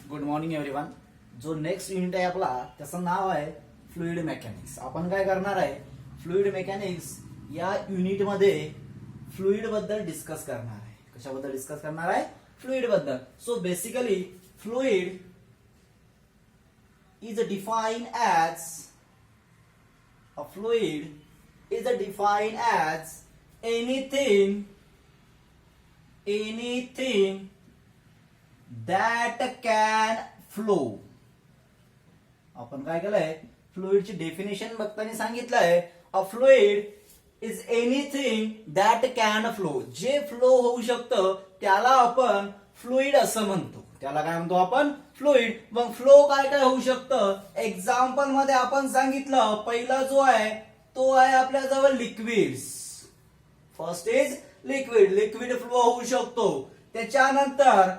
Good morning everyone. जो next unit आहे आपला त्याचं नाव आहे फ्लुइड मेकॅनिक्स. आपण काय करणार आहे, फ्लुइड मेकॅनिक्स या युनिट मध्ये फ्लुइड बद्दल डिस्कस करणार आहे. कशाबद्दल डिस्कस करणार आहे? फ्लुइड बद्दल. So basically fluid is defined as a fluid is defined as anything that can flow. आपण काय केलंय, फ्लुइडची डेफिनेशन बघताना सांगितलंय a fluid is anything that can flow. जे फ्लो होऊ शकतं त्याला आपण फ्लुइड असं म्हणतो. त्याला काय म्हणतो आपण? फ्लुइड. मग फ्लो काय काय होऊ शकतं? एक्झाम्पल मध्ये आपण सांगितलं, पहिला जो आहे तो आहे आपल्याजवळ liquids. First is liquid. Liquid flow होऊ शकतो. त्याच्यानंतर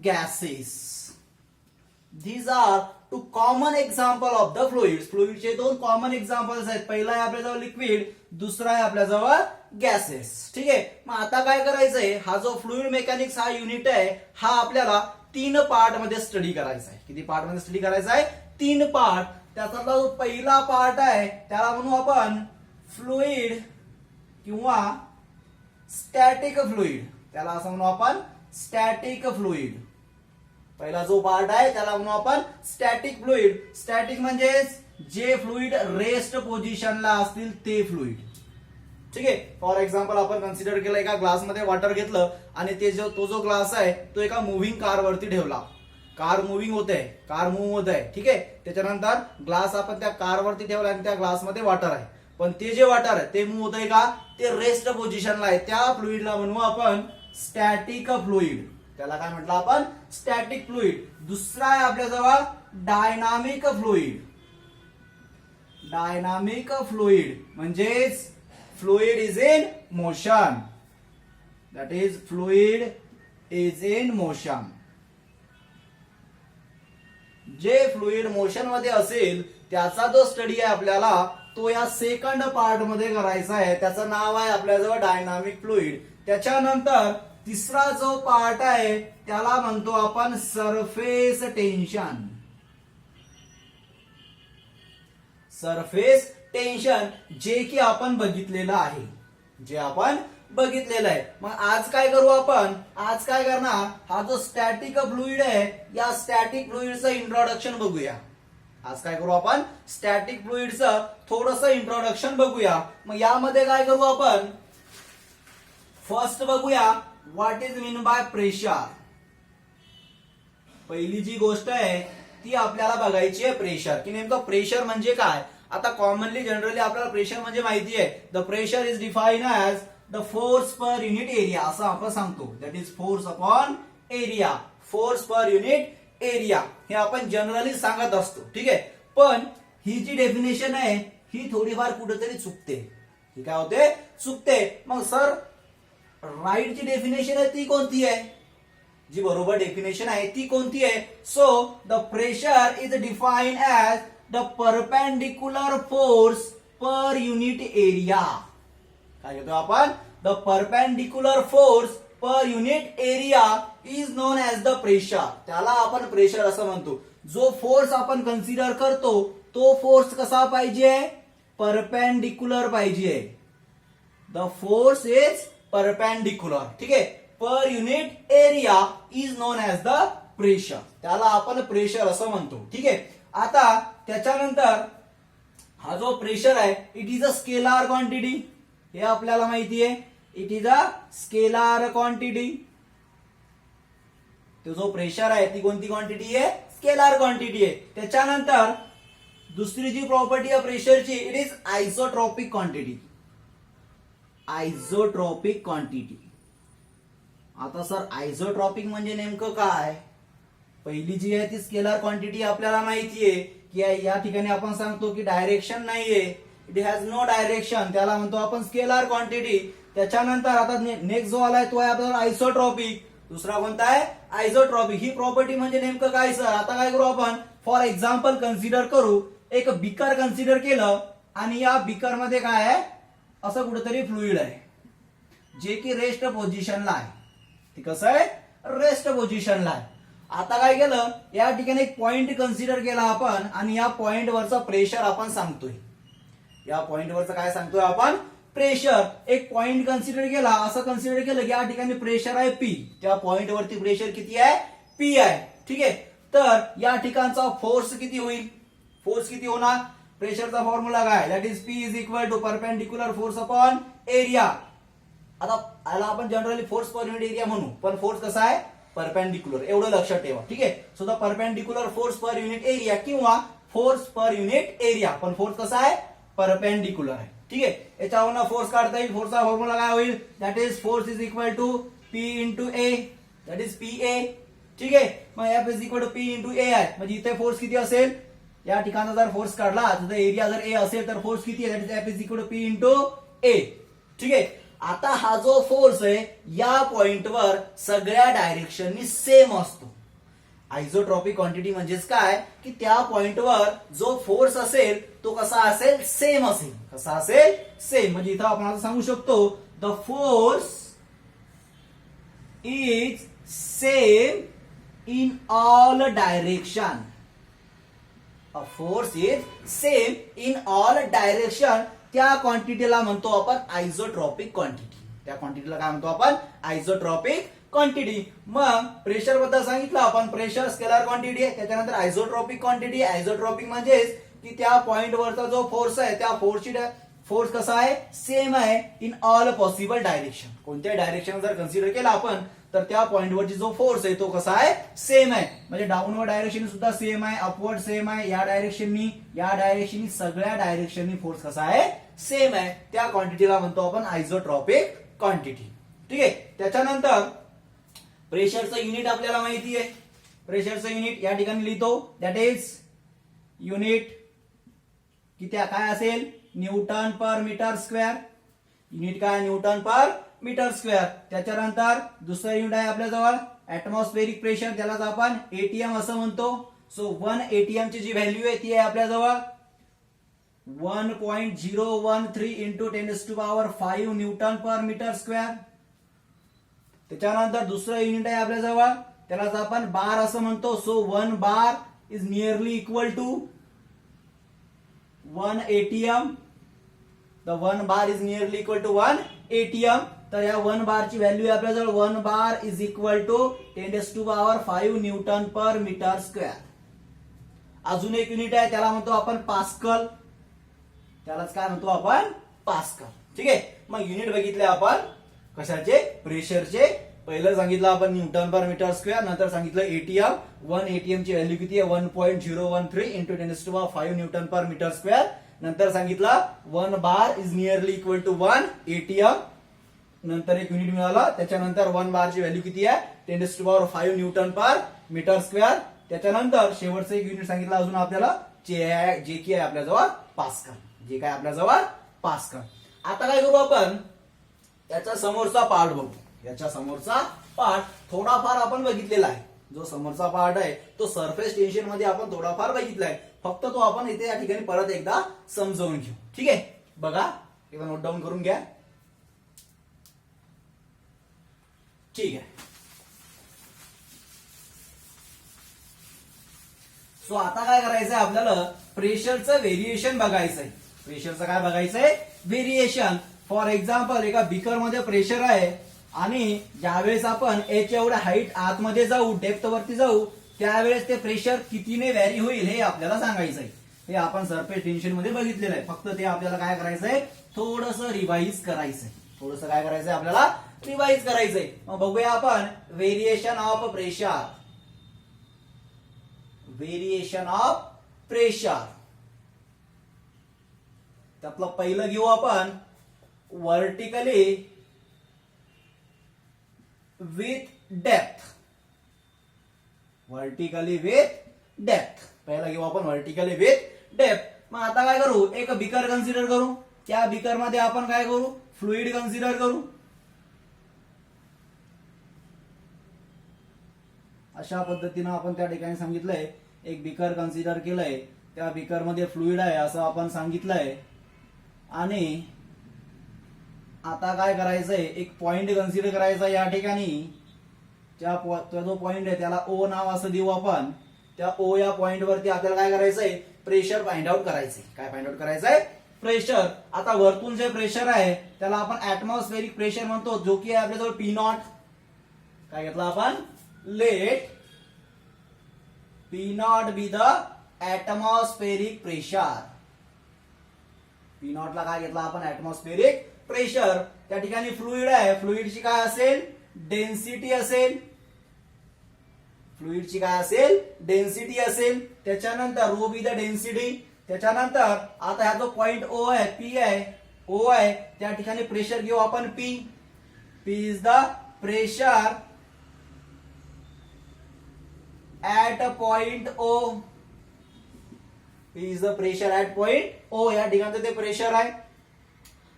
gases. these are two common example of the fluids. फ्लुइडचे दोन कॉमन एक्झाम्पल्स आहेत. पहिला आहे आपल्याजवळ लिक्विड, दुसरा आहे आपल्याजवळ गॅसेस. ठीक आहे. मग आता काय करायचंय, हा जो फ्लुइड मेकॅनिक्स हा युनिट आहे हा आपल्याला 3 पार्ट मध्ये स्टडी करायचा आहे. किती पार्ट मध्ये स्टडी करायचा आहे? 3 पार्ट. त्याचा जो पहिला पार्ट आहे त्याला म्हणू आपण फ्लुइड किंवा स्टॅटिक फ्लुइड. त्याला असं म्हणू आपण स्टॅटिक फ्लुइड. पहिला जो पार्ट आहे त्याला म्हणू आपण स्टॅटिक फ्लुइड. स्टॅटिक म्हणजे जे फ्लुइड रेस्ट पोझिशनला असतील ते फ्लुइड. ठीक आहे. फॉर एक्झाम्पल आपण कन्सिडर केलं, एका ग्लासमध्ये वॉटर घेतलं आणि तो जो ग्लास आहे तो एका मुव्हिंग कार वरती ठेवला. कार मुव्हिंग होते, कार मूव्ह होत आहे. ठीक आहे. त्याच्यानंतर ग्लास आपण त्या कार वरती ठेवला आणि त्या ग्लासमध्ये वॉटर आहे, पण ते जे वॉटर आहे ते मूव्ह होत आहे का? ते रेस्ट पोझिशनला आहे. त्या फ्लुइडला म्हणू आपण स्टॅटिक फ्लुइड. त्याला काय म्हटलं आपण? Static fluid. दुसरा आहे आपल्याजवळ डायनामिक फ्लुइड. डायनामिक फ्लुइड म्हणजेच fluid is in motion. That is fluid is in motion. जे फ्लुइड मोशन मध्ये असेल त्याचा जो स्टडी आहे आपल्याला तो या सेकंड पार्ट मध्ये करायचा आहे. त्याचं नाव आहे आपल्याजवळ डायनामिक फ्लुइड. त्याच्यानंतर तिसरा जो पार्ट आहे त्याला म्हणतो आपण सरफेस टेन्शन. सरफेस टेन्शन जे की आपण बघितलेलं आहे, जे आपण बघितलेलं आहे. मग आज काय करू आपण? आज काय करणार, हा जो स्टॅटिक फ्लुइड आहे या स्टॅटिक फ्लुइडचं इंट्रोडक्शन बघूया. आज काय करू आपण? स्टॅटिक फ्लुइडचं थोडंसं इंट्रोडक्शन बघूया. मग यामध्ये काय करू आपण? फर्स्ट बघूया what is mean by pressure. पहिली जी गोष्ट आहे ती आपल्याला बघायची आहे प्रेशर. की नेमकं प्रेशर म्हणजे काय? आता कॉमनली जनरली आपल्याला प्रेशर म्हणजे माहिती आहे, the pressure is define as the force per unit area असं आपण सांगतो. That is force upon area. Force per unit area हे आपण जनरली सांगत असतो. ठीक आहे. पण ही जी डेफिनेशन आहे ही थोडीफार कुठेतरी चुकते. ही काय होते? चुकते. मग सर राईट जी डेफिनेशन आहे ती कोणती आहे? जी बरोबर डेफिनेशन आहे ती कोणती आहे? So the pressure is define as the perpendicular force per unit area. काय घेतो आपण? The perpendicular force per unit area is non as the pressure. त्याला आपण प्रेशर असं म्हणतो. जो फोर्स आपण कन्सिडर करतो तो फोर्स कसा पाहिजे? परपेंडिक्युलर पाहिजे. The force is perpendicular. ठीक आहे. पर unit area is non as the pressure. त्याला आपण प्रेशर असं म्हणतो. ठीक आहे. आता त्याच्यानंतर हा जो प्रेशर आहे it is a scalar quantity. हे आपल्याला माहिती आहे. It is a scalar quantity. तो जो प्रेशर आहे ती कोणती क्वांटिटी आहे? स्केलार क्वांटिटी आहे. त्याच्यानंतर दुसरी जी प्रॉपर्टी आहे प्रेशरची, it is isotropic quantity. Isotropic quantity. आता सर आयसोट्रॉपिक म्हणजे नेमकं काय? पहिली जी आहे ती स्केलार क्वांटिटी आपल्याला माहितीये की या ठिकाणी आपण सांगतो की डायरेक्शन नाहीये, इट हॅज नो डायरेक्शन. त्याला म्हणतो आपण स्केलार क्वांटिटी. त्याच्यानंतर आता नेक्स्ट जो आलाय तो आहे आपल्याला आयसोट्रॉपिक. दुसरा कोणता आहे? आयसोट्रॉपिक. ही प्रॉपर्टी म्हणजे नेमकं काय सर? आता काय करू आपण? फॉर एक्झाम्पल कन्सिडर करू, एक बिकर कन्सिडर केलं आणि या बिकर मध्ये काय आहे? असं कुठेतरी फ्लुइड आहे जे की रेस्ट पोझिशनला आहे. ते कसं आहे? रेस्ट पोझिशनला आहे. आता काय केलं, या ठिकाणी एक पॉइंट कन्सिडर केला आपण आणि या पॉइंट वरचा प्रेशर आपण सांगतोय. या पॉइंट वरचं काय सांगतोय आपण, प्रेशर. एक पॉइंट कन्सिडर केला, असं कन्सिडर केलं की या ठिकाणी प्रेशर आहे पी, त्या पॉइंट वरती प्रेशर किती आहे, पी आहे. ठीक आहे, तर या ठिकाणचा फोर्स किती होईल, फोर्स किती होणार, प्रेशरचा फॉर्म्युला काय, that is P is equal to perpendicular force upon area. आता याला आपण generally force per unit area म्हणू, पण फोर्स कसा आहे, परपेंडिक्युलर, एवढं लक्षात ठेवा. ठीक आहे, so the perpendicular force per unit area किंवा फोर्स पर युनिट एरिया, पण फोर्स कसा आहे, परपेंडिक्युलर आहे. ठीक आहे, याच्यावरनं फोर्स काढता येईल. फोर्सचा फॉर्म्युला काय होईल, that is force is equal to p into a, that is p a. ठीक आहे, मग f is equal to p into a आहे, म्हणजे इथे फोर्स किती असेल, या ठिकाणी जर फोर्स काढला तर एरिया जर ए असेल तर फोर्स किती आहे, that is f is equal to p into a. ठीक आहे, आता हा जो फोर्स आहे या पॉइंटवर सगळ्या डायरेक्शननी सेम असतो. आयझोट्रॉपिक क्वांटिटी म्हणजेच काय, की त्या पॉइंटवर जो फोर्स असेल तो कसा असेल, सेम असेल. कसा असेल, सेम. म्हणजे इथं आपण असं सांगू शकतो, the force is same in all direction. A force is same in all direction. त्या क्वांटिटीला म्हणतो आपण आयझोट्रॉपिक क्वांटिटी. त्या क्वांटिटीला काय म्हणतो आपण, आयझोट्रॉपिक क्वांटिटी. मग प्रेशर बद्दल सांगितलं आपण, प्रेशर स्केलर क्वांटिटी आहे. त्याच्यानंतर आयझोट्रॉपिक क्वांटिटी. आयझोट्रॉपिक म्हणजेच की त्या पॉइंट वरचा जो फोर्स आहे त्या फोर्सची फोर्स कसा आहे, सेम आहे इन ऑल पॉसिबल डायरेक्शन. कोणत्याही डायरेक्शन जर कन्सिडर केला आपण तर त्या पॉइंटवरची जो फोर्स आहे तो कसा आहे, सेम आहे. म्हणजे डाऊनवर्ड डायरेक्शन सुद्धा सेम आहे, अपवर्ड सेम आहे, या डायरेक्शननी सगळ्या डायरेक्शननी फोर्स कसा आहे, सेम आहे. त्या क्वांटिटीला म्हणतो आपण आयझोट्रॉपिक क्वांटिटी. ठीक आहे, त्याच्यानंतर प्रेशरचं युनिट आपल्याला माहिती आहे. प्रेशरचं युनिट या ठिकाणी लिहितो, दॅट इज युनिट किती काय असेल, Newton per metre square. Unit काय, न्यूटन पर मीटर स्क्वेअर. त्याच्यानंतर दुसरं युनिट आहे आपल्याजवळ ऍटमॉस्फेरिक प्रेशर, त्यालाच आपण एटीएम असं म्हणतो. सो 1 एटीएम ची जी व्हॅल्यू आहे ती आहे आपल्याजवळ 1.013 into 10⁵ newton per metre square. त्याच्यानंतर दुसरं युनिट आहे आपल्याजवळ, त्यालाच आपण बार असं म्हणतो. So 1 bar is nearly equal to 1 ATM. The 1 bar is nearly equal to 1 ATM. तर या 1 बार ची व्हॅल्यू आहे आपल्याजवळ 1 bar is equal to 10⁵ newton per metre square. अजून एक युनिट आहे त्याला म्हणतो आपण पास्कल. त्यालाच काय म्हणतो आपण, पास्कल. ठीक आहे, मग युनिट बघितले आपण कशाचे, प्रेशरचे. पहिलं सांगितलं आपण न्यूटन पर मीटर स्क्वेअर, नंतर सांगितलं एटीएम. 1 एटीएम ची व्हॅल्यू किती आहे, 1.013 into 10⁵ newton per metre square. नंतर सांगितलं 1 bar is nearly equal to 1 ATM. नंतर एक युनिट मिळाला. त्याच्यानंतर 1 बार ची व्हॅल्यू किती आहे, 10⁵ न्यूटन पर मीटर स्क्वेअर. त्याच्यानंतर शेवटचं एक युनिट सांगितलं अजून आपल्याला, जे की आहे आपल्याजवळ पास्कल. जे काय आपल्याजवळ पास्कल. आता काय करू आपण, याच्या समोरचा पार्ट बघू. याच्या समोरचा पार्ट थोडाफार आपण बघितलेला आहे. जो समोरचा पार्ट आहे तो सरफेस टेन्शन मध्ये आपण थोडाफार बघितलाय, फक्त तो आपण इथे या ठिकाणी परत एकदा समजावून घेऊ. ठीक आहे, बघा किंवा नोट डाऊन करून घ्या. ठीक आहे, सो आता काय करायचंय आपल्याला, प्रेशरचं व्हेरिएशन बघायचंय. प्रेशरचं काय बघायचंय, व्हेरिएशन. फॉर एक्झाम्पल एका बीकर मध्ये प्रेशर आहे आणि ज्यावेळेस आपण एच एवढ्या हाईट आतमध्ये जाऊ, डेप्थ वरती जाऊ, त्यावेळेस ते प्रेशर कितीने व्हॅरी होईल हे आपल्याला सांगायचंय. हे आपण सरफेस टेन्शन मध्ये बघितलेलं आहे. फक्त ते आपल्याला काय करायचंय, थोडंसं रिवाइज करायचंय. थोडंसं काय करायचंय आपल्याला, रिवाइज करायचंय. मग बघूया आपण variation of pressure. Variation of pressure त्यातलं पहिलं घेऊ आपण, vertically with depth. Vertically with depth पहिला घेऊ आपण, व्हर्टिकली विथ डेप्थ. मग आता काय करू, एक बीकर कन्सिडर करू. त्या बीकर मध्ये आपण काय करू, फ्लुइड कन्सिडर करू. अशा पद्धतीनं आपण त्या ठिकाणी सांगितलंय, एक बीकर कन्सिडर केलंय, त्या बीकर मध्ये फ्लुइड आहे असं आपण सांगितलंय. आणि आता काय करायचंय, एक पॉइंट कन्सिडर करायचा या ठिकाणी. तो जो पॉइंट आहे त्याला ओ नाव असं देऊ आपण. त्या ओ या पॉइंट वरती आपल्याला काय करायचंय, प्रेशर फाइंड आउट करायचंय. काय फाइंड आउट करायचंय, प्रेशर. आता वरतून जे प्रेशर आहे त्याला आपण ऍटमॉस्फेरिक प्रेशर म्हणतो, जो की आहे आपल्याजवळ पी नॉट. काय घेतलं आपण, let P naught be the atmospheric pressure. P naught ला काय घेतला आपण, ऍटमॉस्फेरिक प्रेशर. त्या ठिकाणी फ्लुइड आहे, फ्लुइडची काय असेल, डेन्सिटी असेल. फ्लुइडची काय असेल, डेन्सिटी असेल. त्याच्यानंतर रो बी द डेन्सिटी. त्याच्यानंतर आता हा जो पॉइंट ओ आहे, पी आहे, ओ आहे, त्या ठिकाणी प्रेशर घेऊ आपण P. P is the pressure at point O. P is the pressure at point O. या ठिकाणचं ते प्रेशर आहे.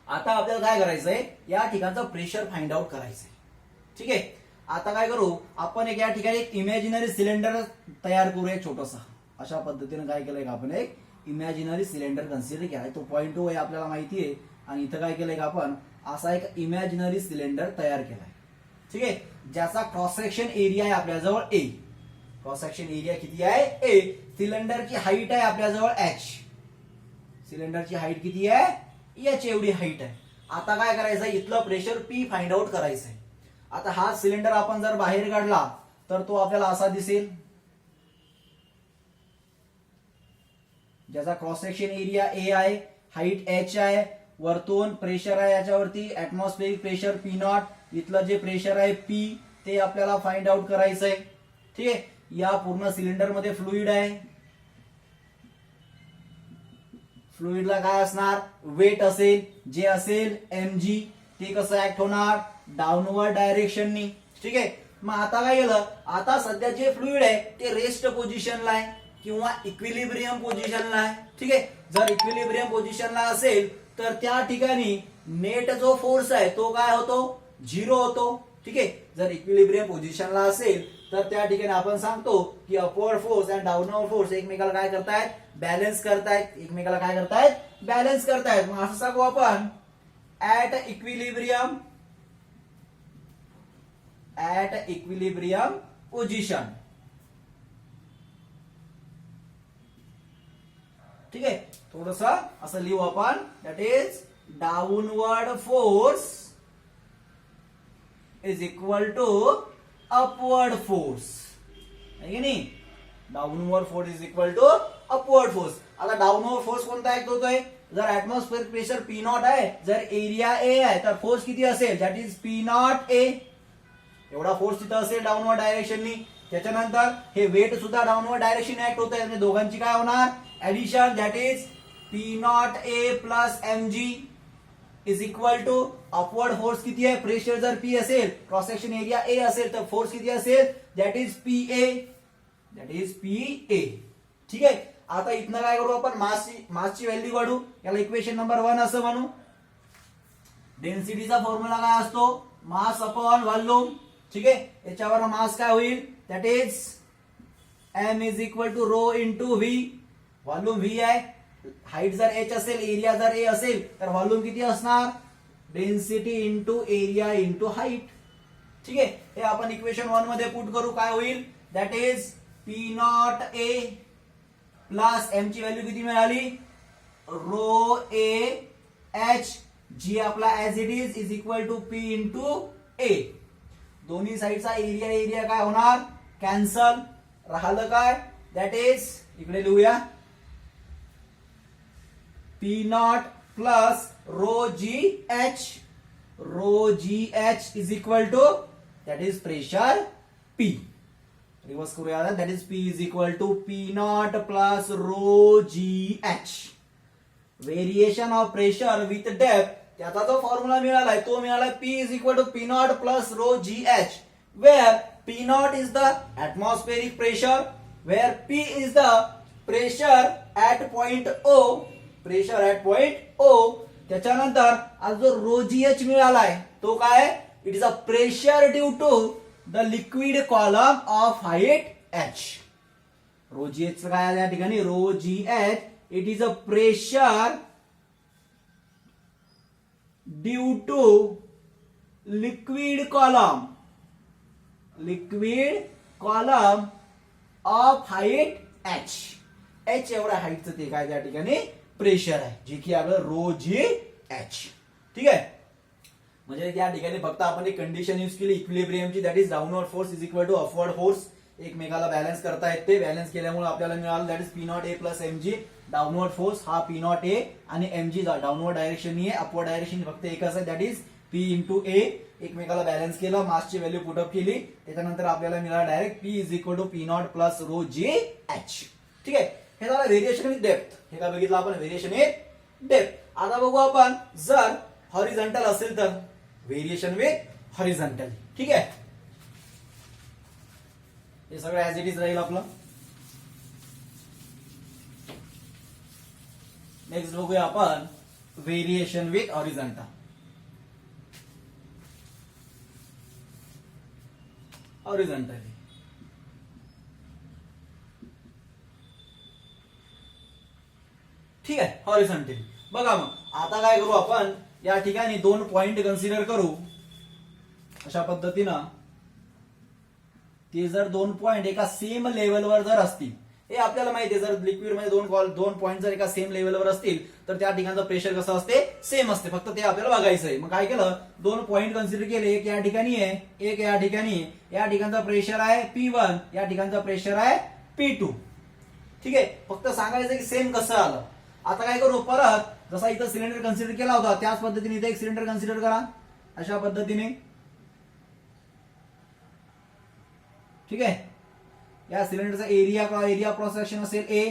आता आपल्याला काय करायचंय, या ठिकाणचं प्रेशर फाइंड आउट करायचंय. ठीक आहे. आता काय करू आपण, एक या ठिकाणी एक इमॅजिनरी सिलेंडर तयार करूया छोटासा. अशा पद्धतीने काय केलंय का आपण, एक इमॅजिनरी सिलेंडर कन्सिडर केलाय. तो पॉइंट ओ आहे आपल्याला माहिती आहे, आणि इथं काय केलंय का आपण, असा एक इमॅजिनरी सिलेंडर तयार केलाय. ठीक आहे. ज्याचा क्रॉस सेक्शन एरिया आहे आपल्याजवळ ए. क्रॉस सेक्शन एरिया किती आहे, ए. सिलेंडरची हाईट आहे आपल्याजवळ एच. सिलेंडरची हाईट किती आहे, एच एवढी हाईट आहे. आता काय करायचं, इथलं प्रेशर पी फाइंड आउट करायचंय. आता हा सिलेंडर आपण जर बाहेर काढला तर तो आपल्याला असा दिसेल, ज्याचा क्रॉस सेक्शन एरिया ए आहे, हाईट एच आहे, वरतून प्रेशर आहे याच्यावरती ऍटमॉस्फेरिक प्रेशर पी नॉट. इथलं जे प्रेशर आहे पी, ते आपल्याला फाइंड आउट करायचंय. ठीक आहे. या पूर्ण सिलेंडर मध्ये फ्लुइड आहे. फ्लुइडला काय असणार, वेट असेल, जे असेल mg. ते कसं ऍक्ट होणार, डाऊनवर्ड डायरेक्शननी. ठीक आहे. मग आता काय केलं, आता सध्या जे फ्लुइड आहे ते रेस्ट पोझिशनला आहे किंवा इक्विलिब्रियम पोझिशनला आहे. ठीक आहे. जर इक्विलिब्रियम पोझिशनला असेल तर त्या ठिकाणी नेट जो फोर्स आहे तो काय होतो, झिरो होतो. ठीक आहे. जर इक्विलिब्रियम पोझिशनला असेल तर त्या ठिकाणी आपण सांगतो की अपवर्ड फोर्स आणि डाऊनवर्ड फोर्स एकमेकाला काय करतायत, बॅलन्स करतायत. एकमेकाला काय करतायत, बॅलन्स करतायत. मग असं सांगू आपण, ऍट इक्विलिब्रियम पोझिशन. ठीक आहे. थोडस असं लिहू आपण, that is downward force is equal to upward force. आहे की नाही, downward force is equal to upward force. आता डाऊनवर्ड फोर्स कोणता ऍक्ट होतोय, जर ऍटमॉस्फेअर प्रेशर पी नॉट आहे, जर एरिया ए आहे, तर फोर्स किती असेल, that is P not a. एवढा फोर्स तिथं असेल डाऊनवर्ड डायरेक्शननी. त्याच्यानंतर हे वेट सुद्धा डाऊनवर्ड डायरेक्शन ऍक्ट होत आहे, म्हणजे दोघांची काय होणार, addition. That is P not a plus mg is equal to upward force किती आहे, प्रेशर जर पी असेल, क्रॉस सेक्शन एरिया ए असेल, तर फोर्स किती असेल, that is p A. That is p a. ठीक आहे. आता इथनं काय करू आपण, मासची व्हॅल्यू काढू. याला इक्वेशन नंबर 1 असं म्हणू. डेन्सिटीचा फॉर्म्युला काय असतो, मास अपॉन व्हॉल्यूम. ठीक आहे. याच्यावर मास काय होईल, that is m is equal to rho into V. Volume V आहे, हाईट जर एच असेल, एरिया जर ए असेल, तर व्हॉल्यूम किती असणार, density into area into height. ठीक आहे. हे आपण इक्वेशन 1 मध्ये पुट करू. काय होईल, that is P not a plus m ची व्हॅल्यू किती मिळाली, रो ए एच, जी आपला as it is equal to p into a. दोन्ही साईडचा एरिया एरिया काय होणार, कॅन्सल. राहिलं काय, दॅट इज इकडे लिहूया, p not plus rho g h. Rho g h is equal to, that is pressure p. Reverse करूया, that is P is equal to P not plus rho g h. Variation of pressure with depth, त्याचा जो formula मिळालाय तो मिळालाय p is equal to P not plus rho g h, where p not is the atmospheric pressure, where p is the pressure at point O. Pressure at point O. त्याच्यानंतर आज जो rho g h मिळालाय तो काय, it is a pressure due to the liquid column of height H. Rho g h काय आलं या ठिकाणी, rho g h, it is a pressure due to liquid column liquid column of height H एवढ्या हाईटचं ते काय त्या ठिकाणी प्रेशर आहे, जे की आपलं रो जी एच. ठीक आहे, म्हणजे त्या ठिकाणी फक्त आपण एक कंडिशन यूज केली इक्विलिब्रियमची, that is downward force is equal to upward force. एकमेकाला बॅलन्स करता येते, बॅलन्स केल्यामुळे आपल्याला मिळालं that is P not a plus MG. Downward force हा पी नॉट ए आणि एमजी डाऊनवर्ड डायरेक्शन आहे, अपवर्ड डायरेक्शन फक्त एकच आहे, that is P into A. एकमेकाला बॅलन्स केलं, मासची व्हॅल्यू पुटअप केली, त्याच्यानंतर आपल्याला मिळाला direct P is equal to P not plus rho g h. ठीक आहे, हे झालं व्हेरिएशन विथ डेप्थ. हे काय बघितलं आपण, व्हेरिएशन विथ डेप्थ. आता बघू आपण जर हॉरिझॉन्टल असेल तर व्हेरिएशन विथ हॉरिझॉन्टल. ठीक आहे, हे सगळं ऍज इट इज राहील आपलं. नेक्स्ट बघूया आपण व्हेरिएशन विथ हॉरिझॉन्टल. हॉरिझॉन्टली ठीक आहे, हॉरिझॉन्टली बघा. मग आता काय करू आपण, या ठिकाणी 2 पॉइंट कन्सिडर करू अशा पद्धतीनं. ते जर 2 पॉइंट एका सेम लेवलवर जर असतील, हे आपल्याला माहिती आहे, जर लिक्विड मध्ये 2 पॉइंट जर एका सेम लेवलवर असतील तर त्या ठिकाणचं प्रेशर कसं असते, सेम असते, फक्त ते आपल्याला बघायचं आहे. मग काय केलं, 2 पॉइंट कन्सिडर केले, एक या ठिकाणी आहे, एक या ठिकाणी. या ठिकाणचा प्रेशर आहे P1, या ठिकाणचा प्रेशर आहे P2. ठीक आहे, फक्त सांगायचं की सेम कसं आलं. आता काय करू, परत जसा इथं सिलेंडर कन्सिडर केला होता त्याच पद्धतीने इथे एक सिलेंडर कन्सिडर करा अशा पद्धतीने. ठीक आहे, या सिलेंडरचा एरिया क्रॉस सेक्शन असेल ए.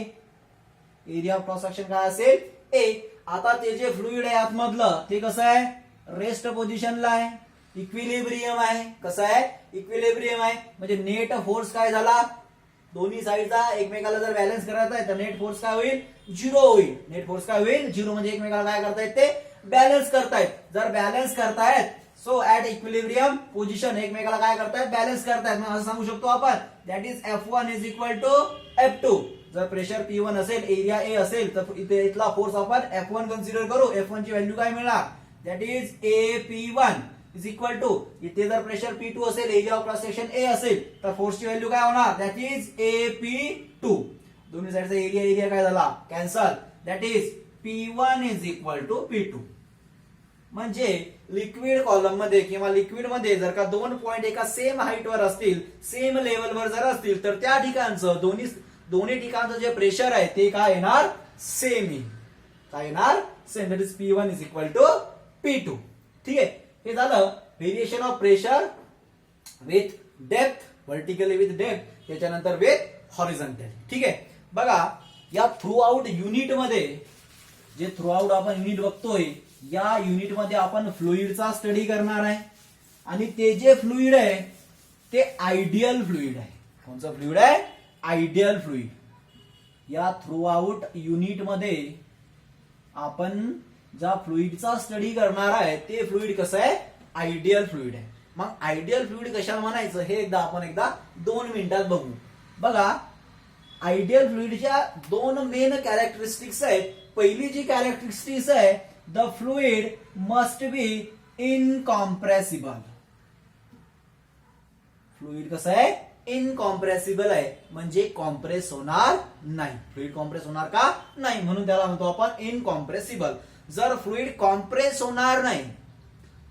एरिया क्रॉस सेक्शन काय असेल ए. आता ते जे फ्लुइड आहे आतमधलं ते कसं आहे, रेस्ट पोझिशनला आहे, इक्विलिब्रियम आहे. कसं आहे, इक्विलिब्रियम आहे. म्हणजे नेट फोर्स काय झाला, दोन्ही साईडचा एकमेकाला जर बॅलन्स करायचा आहे तर नेट फोर्स काय होईल, 0 होईल. नेट फोर्स काय होईल, 0. म्हणजे एकमेकाला काय करतायत, ते बॅलन्स करतायत. जर बॅलन्स करतायत सो ऍट इक्विलिब्रियम पोझिशन एकमेकाला काय करतायत, बॅलन्स करतायत. मग असं सांगू शकतो आपण that is F1 is equal to F2. जर प्रेशर P1 असेल, एरिया ए असेल तर इथे इथला फोर्स आपण F1 कन्सिडर करू. F1 ची व्हॅल्यू काय मिळणार, that is AP1 is equal to, इथे जर प्रेशर P2 असेल, area of cross section A असेल तर फोर्सची व्हॅल्यू काय होणार, दॅट इज AP2. दोन्ही साईडचा एरिया काय झाला, cancel, that is P1 is equal to P2. म्हणजे लिक्विड कॉलम मध्ये किंवा लिक्विड मध्ये जर का 2 पॉइंट एका सेम हाईटवर असतील, सेम लेवलवर जर असतील तर त्या ठिकाणचं दोन्ही ठिकाणचं जे प्रेशर आहे ते काय येणार, सेम येईल. काय येणार, same. That is P1 is equal to P2. ठीक आहे, हे झालं variation of pressure with depth, vertically with depth, त्याच्यानंतर विथ हॉरिझॉन्टल. ठीक आहे, बघा या थ्रू आउट युनिट मध्ये, जे थ्रू आउट आपण युनिट बघतोय, या युनिट मध्ये आपण फ्लुइडचा स्टडी करणार आहे. आणि ते जे फ्लुइड आहे ते आयडियल फ्लुइड आहे. कोणचं फ्लुइड आहे, आयडियल फ्लुइड. या थ्रू आउट युनिट मध्ये आपण ज्या फ्लुइडचा स्टडी करणार आहे ते फ्लुइड कसं आहे, आयडियल फ्लुइड आहे. मग आयडियल फ्लुइड कशाला म्हणायचं हे आपण 2 मिनिटात बघू. बघा, आयडियल फ्लुइडच्या 2 मेन कॅरेक्टरिस्टिक्स आहेत. पहिली जी कॅरेक्टरिस्टिक्स आहे, the fluid must be incompressible. Fluid कसं आहे, इनकॉम्प्रेसिबल आहे, म्हणजे कॉम्प्रेस होणार नाही. फ्लुइड कॉम्प्रेस होणार का नाही, म्हणून त्याला म्हणतो आपण इनकॉम्प्रेसिबल. जर फ्लुइड कॉम्प्रेस होणार नाही,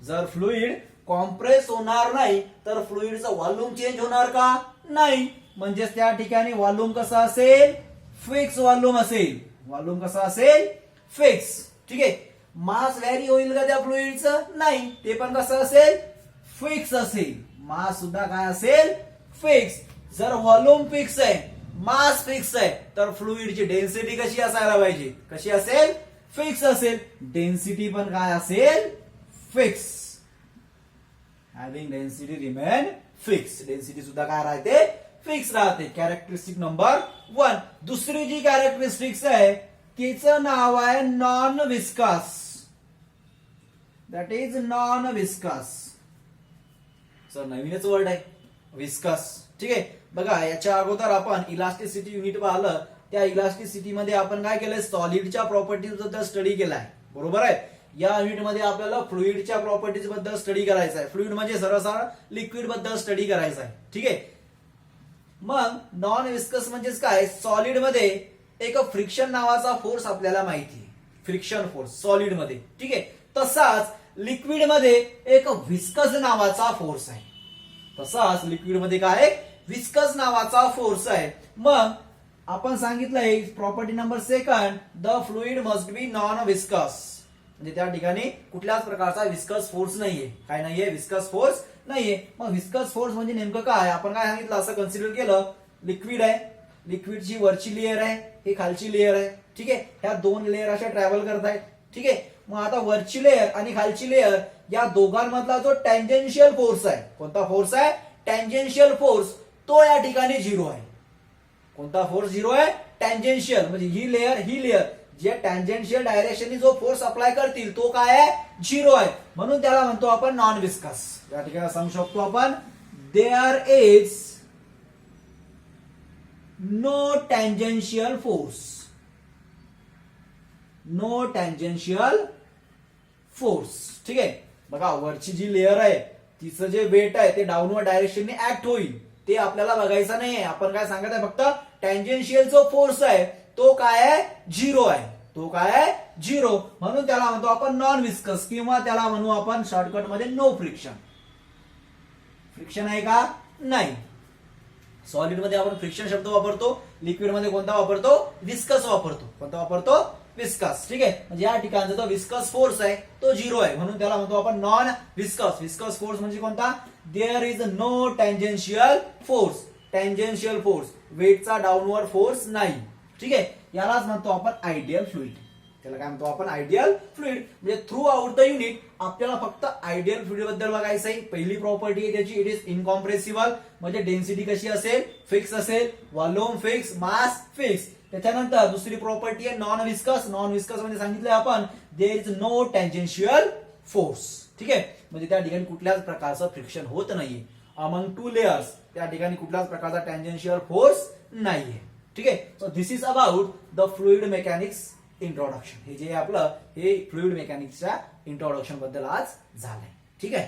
जर फ्लुइड कॉम्प्रेस होणार नाही तर फ्लुइडचं व्हॉल्यूम चेंज होणार का नाही. म्हणजेच त्या ठिकाणी व्हॉल्यूम कसं असेल, फिक्स व्हॉल्यूम असेल. व्हॉल्यूम कसं असेल, फिक्स. ठीक आहे, मास व्हॅरी होईल का त्या फ्लुइडचं, नाही, ते पण कसं असेल, फिक्स असेल. मास सुद्धा काय असेल, फिक्स. जर व्हॉल्यूम फिक्स आहे, मास फिक्स आहे, तर फ्लुइडची डेन्सिटी कशी असायला पाहिजे, कशी असेल, फिक्स असेल. डेन्सिटी पण काय असेल, fix. Having density remain fix. Density सुद्धा काय राहते, फिक्स राहते. Characteristic number 1. दुसरी जी कॅरेक्टरिस्टिक्स आहे तिचं नाव आहे non viscous. That is non viscous. Sir नवीनच वर्ड आहे, विस्कस. ठीक आहे, बघा याच्या अगोदर आपण इलास्टिसिटी युनिट पाहिलं. त्या इलास्टिसिटी मध्ये आपण काय केलंय, सॉलिडच्या प्रॉपर्टीज बद्दल स्टडी केलाय, बरोबर आहे. या युनिटमध्ये आपल्याला फ्लुइडच्या प्रॉपर्टीज बद्दल स्टडी करायचा आहे. फ्लुइड म्हणजे सरळ लिक्विड बद्दल स्टडी करायचा आहे. ठीक आहे. मग नॉन विस्कस म्हणजेच काय, सॉलिड मध्ये एक फ्रिक्शन नावाचा फोर्स आपल्याला माहिती आहे, फ्रिक्शन फोर्स सॉलिड मध्ये. ठीक आहे. तसाच लिक्विड मध्ये एक विस्कस नावाचा फोर्स आहे. तसाच लिक्विड मध्ये काय, विस्कस नावाचा फोर्स आहे. मग आपण सांगितलंय property number 2, the fluid must be non viscous. म्हणजे त्या ठिकाणी कुठल्याच प्रकारचा विस्कस फोर्स नाहीये. काय नाहीये, विस्कस फोर्स नाहीये. मग विस्कस फोर्स म्हणजे नेमकं काय, आपण काय सांगितलं, असं कन्सिडर केलं, लिक्विड आहे, लिक्विडची वरची लेअर आहे, ही खालची लेअर आहे. ठीक आहे. ह्या 2 लेअर अशा ट्रॅव्हल करतायत. ठीक आहे. मग आता वरची लेअर आणि खालची लेअर या दोघांमधला जो टँजेन्शियल फोर्स आहे, कोणता फोर्स आहे, टँजेन्शियल फोर्स, तो या ठिकाणी 0 आहे. कोणता फोर्स 0 आहे, टँजेन्शियल. म्हणजे ही लेअर जे टँजेन्शियल डायरेक्शननी जो फोर्स अप्लाय करतील तो काय आहे, 0 आहे. म्हणून त्याला म्हणतो आपण नॉन विस्कस. या ठिकाणी सांगू शकतो आपण, there is no tangential force. No tangential force. ठीक आहे. बघा वरची जी लेअर आहे तिचं जे वेट आहे ते डाऊनवर्ड डायरेक्शनने ऍक्ट होईल, ते आपल्याला बघायचं नाहीये. आपण काय सांगत आहे, फक्त टँजेन्शियल जो फोर्स आहे तो काय आहे, 0 आहे. तो काय आहे, 0. म्हणून त्याला म्हणतो आपण नॉन विस्कस, किंवा त्याला म्हणू आपण शॉर्टकट मध्ये नो फ्रिक्शन. फ्रिक्शन आहे का, नाही. सॉलिड मध्ये आपण फ्रिक्शन शब्द वापरतो, लिक्विड मध्ये कोणता वापरतो, विस्कस वापरतो. कोणता वापरतो, विस्कस. ठीक आहे. म्हणजे या ठिकाणचा जो विस्कस फोर्स आहे तो 0 आहे. म्हणून त्याला म्हणतो आपण नॉन विस्कस. विस्कस फोर्स म्हणजे कोणता, there is no tangential force. Tangential force, वेटचा डाऊनवर्ड फोर्स नाही. ठीक आहे. यालाच म्हणतो आपण आयडियल फ्लुइड. त्याला काय म्हणतो आपण, आयडियल फ्लुइड. म्हणजे थ्रू आउट द युनिट आपल्याला फक्त आयडियल फ्लुइड बद्दल बघायचं आहे. पहिली प्रॉपर्टी आहे त्याची, इट इज इनकॉम्प्रेसिबल. म्हणजे डेन्सिटी कशी असेल, फिक्स असेल, व्हॉल्यूम फिक्स, मास फिक्स. त्याच्यानंतर दुसरी प्रॉपर्टी आहे नॉन विस्कस. नॉन विस्कस म्हणजे सांगितलंय आपण, there is no tangential force. ठीक आहे. म्हणजे त्या ठिकाणी कुठल्याच प्रकारचं फ्रिक्शन होत नाहीये. अमंग 2 लेयर्स त्या ठिकाणी कुठल्याच प्रकारचा टँजेन्शियल फोर्स नाहीये. ठीक आहे. So this is about the fluid mechanics introduction. हे जे आपलं हे फ्लुइड मेकॅनिक्सच्या इंट्रोडक्शन बद्दल आज झालंय. ठीक आहे.